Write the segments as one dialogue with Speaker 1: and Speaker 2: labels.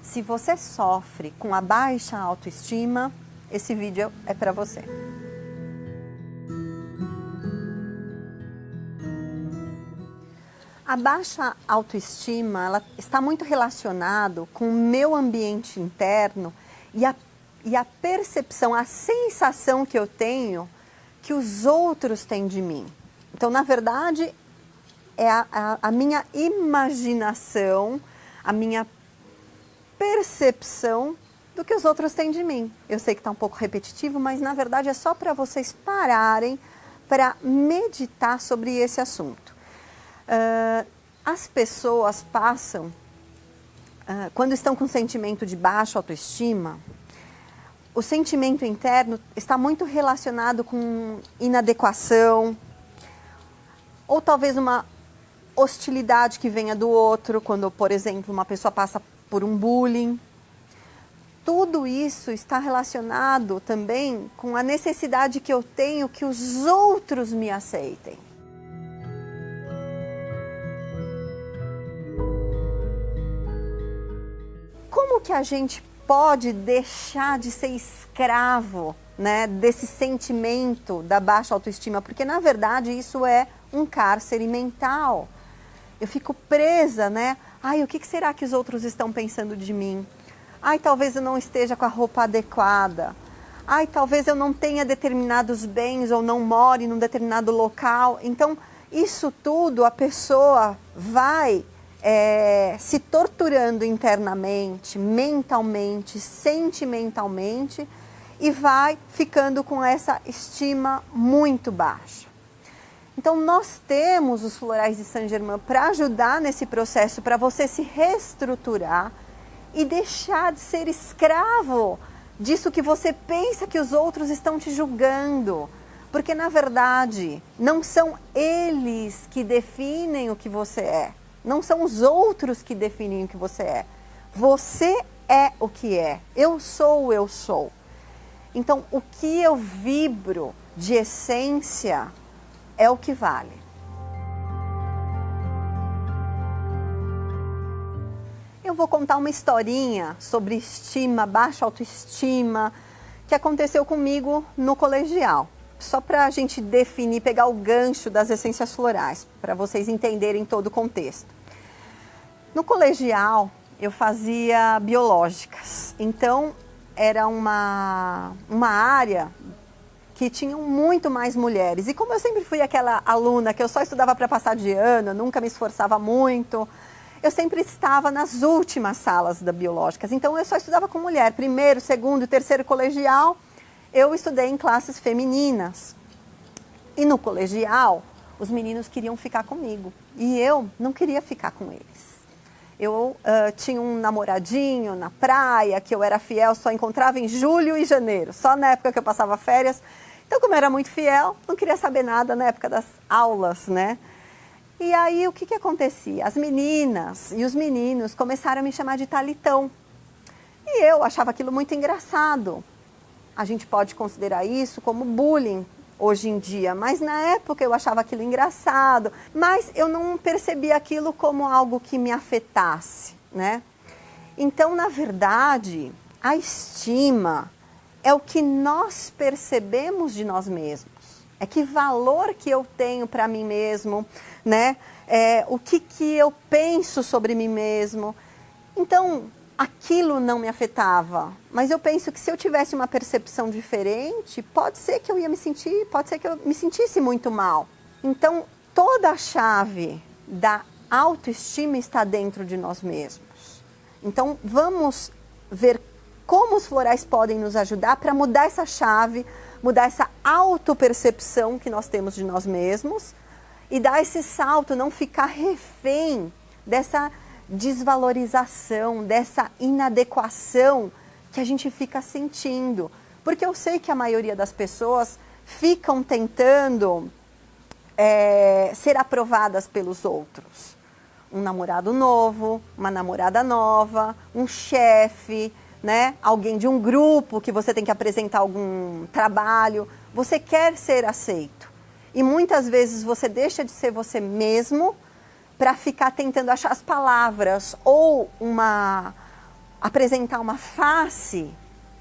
Speaker 1: Se você sofre com a baixa autoestima, esse vídeo é para você. A baixa autoestima, ela está muito relacionado com o meu ambiente interno e a percepção, a sensação que eu tenho que os outros têm de mim. Então, na verdade, é a minha imaginação, a minha percepção do que os outros têm de mim. Eu sei que está um pouco repetitivo, mas na verdade é só para vocês pararem para meditar sobre esse assunto. As pessoas passam, quando estão com sentimento de baixa autoestima, o sentimento interno está muito relacionado com inadequação, ou talvez uma hostilidade que venha do outro, quando, por exemplo, uma pessoa passa por um bullying. Tudo isso está relacionado também com a necessidade que eu tenho que os outros me aceitem. Como que a gente pode deixar de ser escravo, né, desse sentimento da baixa autoestima? Porque, na verdade, isso é um cárcere mental. Eu fico presa, né? Ai, o que será que os outros estão pensando de mim? Ai, talvez eu não esteja com a roupa adequada. Ai, talvez eu não tenha determinados bens ou não more num determinado local. Então, isso tudo a pessoa vai se torturando internamente, mentalmente, sentimentalmente e vai ficando com essa estima muito baixa. Então, nós temos os florais de Saint-Germain para ajudar nesse processo, para você se reestruturar e deixar de ser escravo disso que você pensa que os outros estão te julgando. Porque, na verdade, não são eles que definem o que você é. Não são os outros que definem o que você é. Você é o que é. Eu sou o eu sou. Então, o que eu vibro de essência é o que vale. Eu vou contar uma historinha sobre estima, baixa autoestima, que aconteceu comigo no colegial. Só para a gente definir, pegar o gancho das essências florais, para vocês entenderem todo o contexto. No colegial, eu fazia biológicas, então era uma área que tinham muito mais mulheres. E como eu sempre fui aquela aluna que eu só estudava para passar de ano, eu nunca me esforçava muito, eu sempre estava nas últimas salas da biológicas. Então eu só estudava com mulher. Primeiro, segundo, terceiro colegial, eu estudei em classes femininas. E no colegial, os meninos queriam ficar comigo. E eu não queria ficar com eles. Eu tinha um namoradinho na praia, que eu era fiel, só encontrava em julho e janeiro, só na época que eu passava férias. Então, como eu era muito fiel, não queria saber nada na época das aulas, né? E aí, o que acontecia? As meninas e os meninos começaram a me chamar de Talitão. E eu achava aquilo muito engraçado. A gente pode considerar isso como bullying hoje em dia, mas na época eu achava aquilo engraçado. Mas eu não percebia aquilo como algo que me afetasse, né? Então, na verdade, a estima é o que nós percebemos de nós mesmos. É que valor que eu tenho para mim mesmo, né? O que eu penso sobre mim mesmo. Então, aquilo não me afetava. Mas eu penso que se eu tivesse uma percepção diferente, pode ser que eu me sentisse muito mal. Então, toda a chave da autoestima está dentro de nós mesmos. Então, vamos ver como os florais podem nos ajudar para mudar essa chave, mudar essa autopercepção que nós temos de nós mesmos e dar esse salto, não ficar refém dessa desvalorização, dessa inadequação que a gente fica sentindo. Porque eu sei que a maioria das pessoas ficam tentando ser aprovadas pelos outros. Um namorado novo, uma namorada nova, um chefe, né? Alguém de um grupo que você tem que apresentar algum trabalho. Você quer ser aceito. E muitas vezes você deixa de ser você mesmo para ficar tentando achar as palavras ou apresentar uma face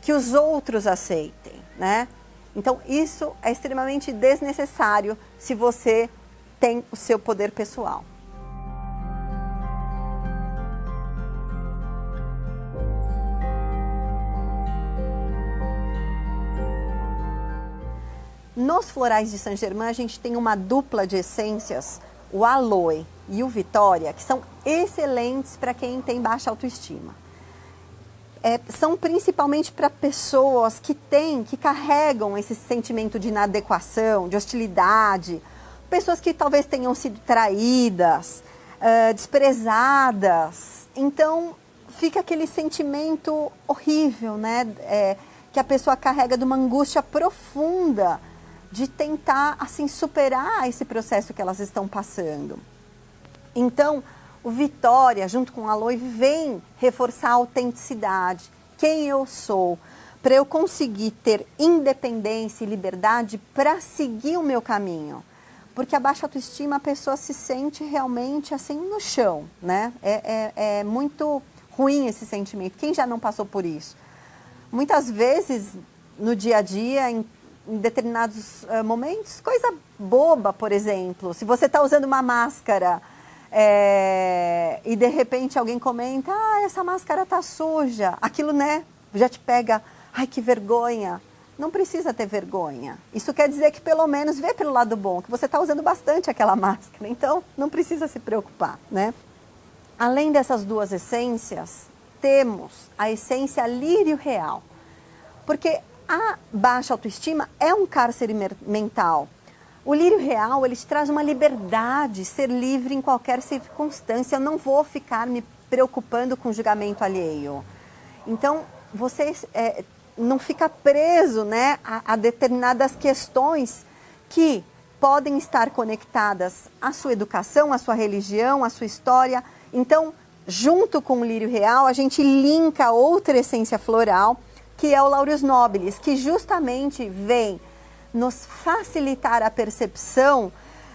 Speaker 1: que os outros aceitem, né? Então, isso é extremamente desnecessário se você tem o seu poder pessoal. Nos florais de Saint-Germain, a gente tem uma dupla de essências, o Aloe e o Vitória, que são excelentes para quem tem baixa autoestima. São principalmente para pessoas que carregam esse sentimento de inadequação, de hostilidade, pessoas que talvez tenham sido traídas, desprezadas. Então, fica aquele sentimento horrível, né? Que a pessoa carrega de uma angústia profunda de tentar, assim, superar esse processo que elas estão passando. Então, o Vitória, junto com a Aloe, vem reforçar a autenticidade, quem eu sou, para eu conseguir ter independência e liberdade para seguir o meu caminho. Porque a baixa autoestima, a pessoa se sente realmente assim no chão, né? É muito ruim esse sentimento. Quem já não passou por isso? Muitas vezes, no dia a dia, em determinados momentos, coisa boba, por exemplo, se você está usando uma máscara e de repente alguém comenta, essa máscara tá suja, aquilo, né, já te pega, ai, que vergonha. Não precisa ter vergonha. Isso quer dizer que pelo menos vê pelo lado bom, que você está usando bastante aquela máscara, então não precisa se preocupar, né? Além dessas duas essências, temos a essência lírio real, porque a baixa autoestima é um cárcere mental. O lírio real, ele te traz uma liberdade, ser livre em qualquer circunstância. Eu não vou ficar me preocupando com o julgamento alheio. Então, você não fica preso, né, a determinadas questões que podem estar conectadas à sua educação, à sua religião, à sua história. Então, junto com o lírio real, a gente linka outra essência floral, que é o Laurus nobilis, que justamente vem nos facilitar a percepção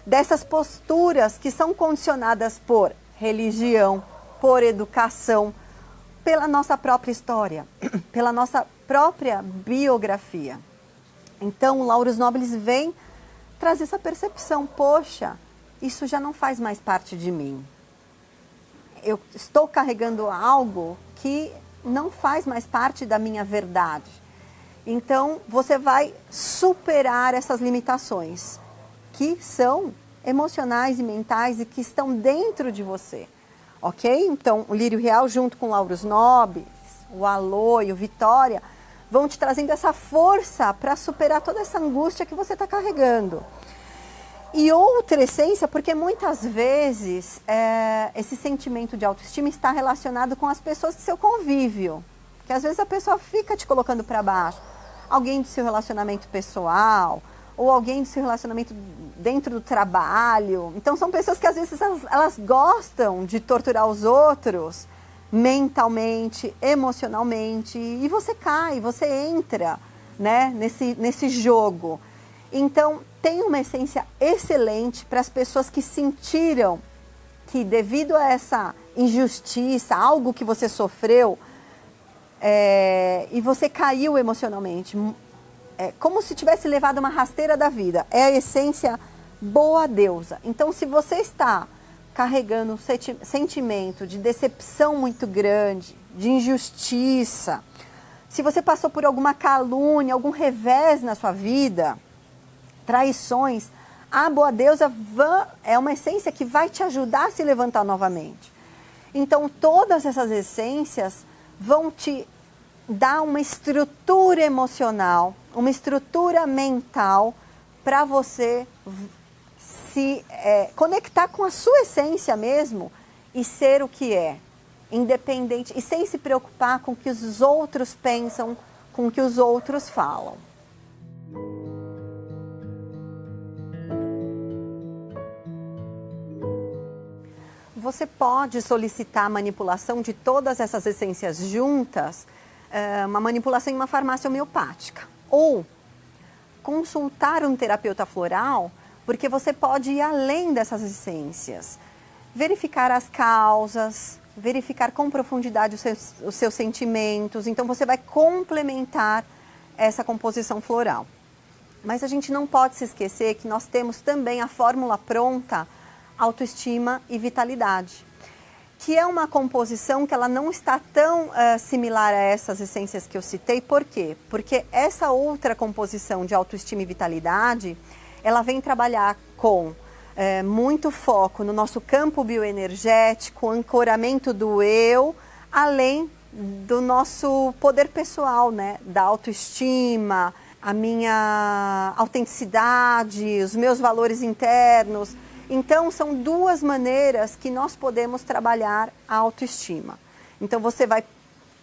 Speaker 1: dessas posturas que são condicionadas por religião, por educação, pela nossa própria história, pela nossa própria biografia. Então, o Laurus nobilis vem trazer essa percepção, poxa, isso já não faz mais parte de mim. Eu estou carregando algo que não faz mais parte da minha verdade. Então, você vai superar essas limitações que são emocionais e mentais e que estão dentro de você, ok? Então, o lírio real junto com o Laurus nobilis, o Aloe, o Vitória, vão te trazendo essa força para superar toda essa angústia que você está carregando. E outra essência, porque muitas vezes esse sentimento de autoestima está relacionado com as pessoas do seu convívio. Que às vezes a pessoa fica te colocando para baixo. Alguém do seu relacionamento pessoal, ou alguém do seu relacionamento dentro do trabalho. Então são pessoas que às vezes elas gostam de torturar os outros mentalmente, emocionalmente. E você cai, você entra, né, nesse jogo. Então, tem uma essência excelente para as pessoas que sentiram que devido a essa injustiça, algo que você sofreu, e você caiu emocionalmente, como se tivesse levado uma rasteira da vida. É a essência boa deusa. Então, se você está carregando um sentimento de decepção muito grande, de injustiça, se você passou por alguma calúnia, algum revés na sua vida, traições, a boa deusa é uma essência que vai te ajudar a se levantar novamente. Então, todas essas essências vão te dar uma estrutura emocional, uma estrutura mental para você se conectar com a sua essência mesmo e ser o que é, independente e sem se preocupar com o que os outros pensam, com o que os outros falam. Você pode solicitar a manipulação de todas essas essências juntas, uma manipulação em uma farmácia homeopática. Ou consultar um terapeuta floral, porque você pode ir além dessas essências. Verificar as causas, verificar com profundidade os seus sentimentos. Então você vai complementar essa composição floral. Mas a gente não pode se esquecer que nós temos também a fórmula pronta, autoestima e vitalidade, que é uma composição que ela não está tão similar a essas essências que eu citei. Por quê? Porque essa outra composição de autoestima e vitalidade, ela vem trabalhar com muito foco no nosso campo bioenergético, ancoramento do eu, além do nosso poder pessoal, né? Da autoestima, a minha autenticidade, os meus valores internos. Então, são duas maneiras que nós podemos trabalhar a autoestima. Então, você vai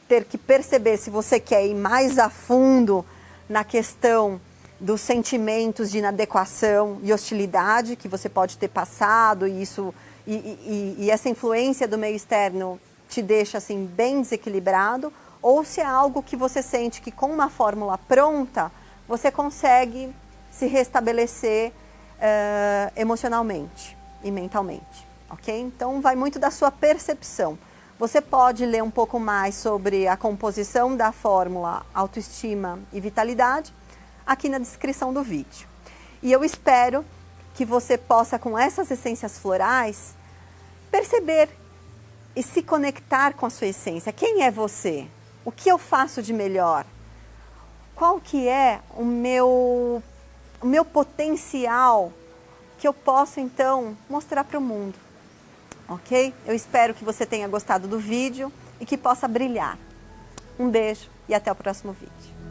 Speaker 1: ter que perceber se você quer ir mais a fundo na questão dos sentimentos de inadequação e hostilidade que você pode ter passado, e essa influência do meio externo te deixa assim bem desequilibrado, ou se é algo que você sente que com uma fórmula pronta você consegue se restabelecer emocionalmente e mentalmente, ok? Então vai muito da sua percepção. Você pode ler um pouco mais sobre a composição da fórmula autoestima e vitalidade aqui na descrição do vídeo. E eu espero que você possa, com essas essências florais, perceber e se conectar com a sua essência. Quem é você? O que eu faço de melhor? Qual que é o meu potencial que eu posso, então, mostrar para o mundo? Ok? Eu espero que você tenha gostado do vídeo e que possa brilhar. Um beijo e até o próximo vídeo.